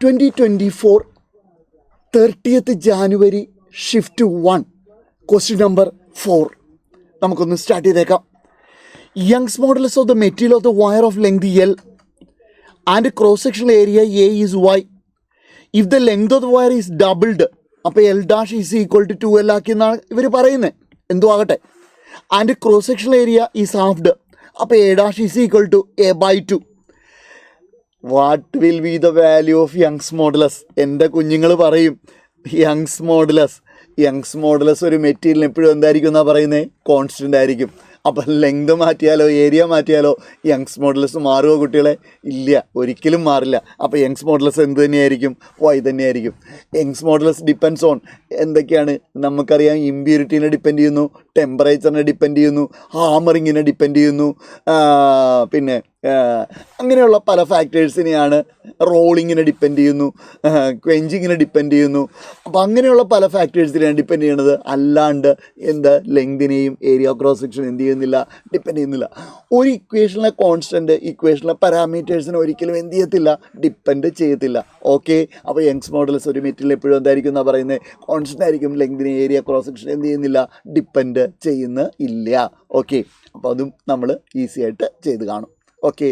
2024 30th January shift 1 question number 4 നമുക്കൊന്ന് start ചെയ്തേക്കാം. Young's modulus of the material of the wire of length L and cross sectional area A is Y. If the length of the wire is doubled, അപ്പോൾ L' is equal to 2L ആക്കിയെന്നാണ് ഇവർ പറയുന്നത്. എന്തോ ആകട്ടെ. And cross sectional area is halved, അപ്പോൾ A' is equal to A/2. What will be the value of Young's modulus? എൻ്റെ കുഞ്ഞുങ്ങൾ പറയും യങ്സ് മോഡുലസ് ഒരു മെറ്റീരിയൽ എപ്പോഴും എന്തായിരിക്കും എന്നാണ് പറയുന്നത്? കോൺസ്റ്റൻ്റ് ആയിരിക്കും. അപ്പം ലെങ്ത് മാറ്റിയാലോ ഏരിയ മാറ്റിയാലോ യങ്സ് മോഡുലസ് മാറുമോ കുട്ടികളെ? ഇല്ല, ഒരിക്കലും മാറില്ല. അപ്പോൾ യങ്സ് മോഡുലസ് എന്ത് തന്നെയായിരിക്കും? Y തന്നെയായിരിക്കും. യങ്സ് മോഡുലസ് ഡിപ്പെൻഡ്സ് ഓൺ എന്തൊക്കെയാണ് നമുക്കറിയാം. ഇമ്പ്യൂരിറ്റീനെ ഡിപ്പെൻഡ് ചെയ്യുന്നു, ടെമ്പറേച്ചറിനെ ഡിപ്പെൻഡ് ചെയ്യുന്നു, ഹാമറിങ്ങിനെ ഡിപ്പെൻഡ് ചെയ്യുന്നു, പിന്നെ അങ്ങനെയുള്ള പല ഫാക്ടേഴ്സിനെയാണ്. റോളിങ്ങിനെ ഡിപ്പെൻഡ് ചെയ്യുന്നു, ക്വെഞ്ചിങ്ങിനെ ഡിപ്പെൻഡ് ചെയ്യുന്നു. അപ്പോൾ അങ്ങനെയുള്ള പല ഫാക്ടേഴ്സിനെയാണ് ഡിപ്പെൻഡ് ചെയ്യണത്. അല്ലാണ്ട് ലെങ്തിനെയും ഏരിയ ക്രോസ് സെക്ഷൻ എന്ത് ചെയ്യുന്നില്ല? ഡിപ്പെൻഡ് ചെയ്യുന്നില്ല. ഒരു ഇക്വേഷനിലെ കോൺസ്റ്റൻറ്റ് ഇക്വേഷനിലെ പാരാമീറ്റേഴ്സിനെ ഒരിക്കലും എന്ത് ചെയ്യത്തില്ല? ഡിപ്പെൻഡ് ചെയ്യത്തില്ല. ഓക്കെ, അപ്പോൾ യങ്സ് മോഡുലസ് ഒരു മെറ്റീരിയൽ എപ്പോഴും എന്തായിരിക്കും എന്നാണ് പറയുന്നത്? കോൺസ്റ്റൻ്റ് ആയിരിക്കും. ലെങ്തിനെ ഏരിയ ക്രോസ് സെക്ഷൻ എന്ത് ചെയ്യുന്നില്ല? ഡിപ്പെൻഡ് ചെയ്യുന്നില്ല. ഓക്കെ, അപ്പോൾ അതും നമ്മൾ ഈസി ആയിട്ട് ചെയ്ത് കാണും. ഓക്കെ.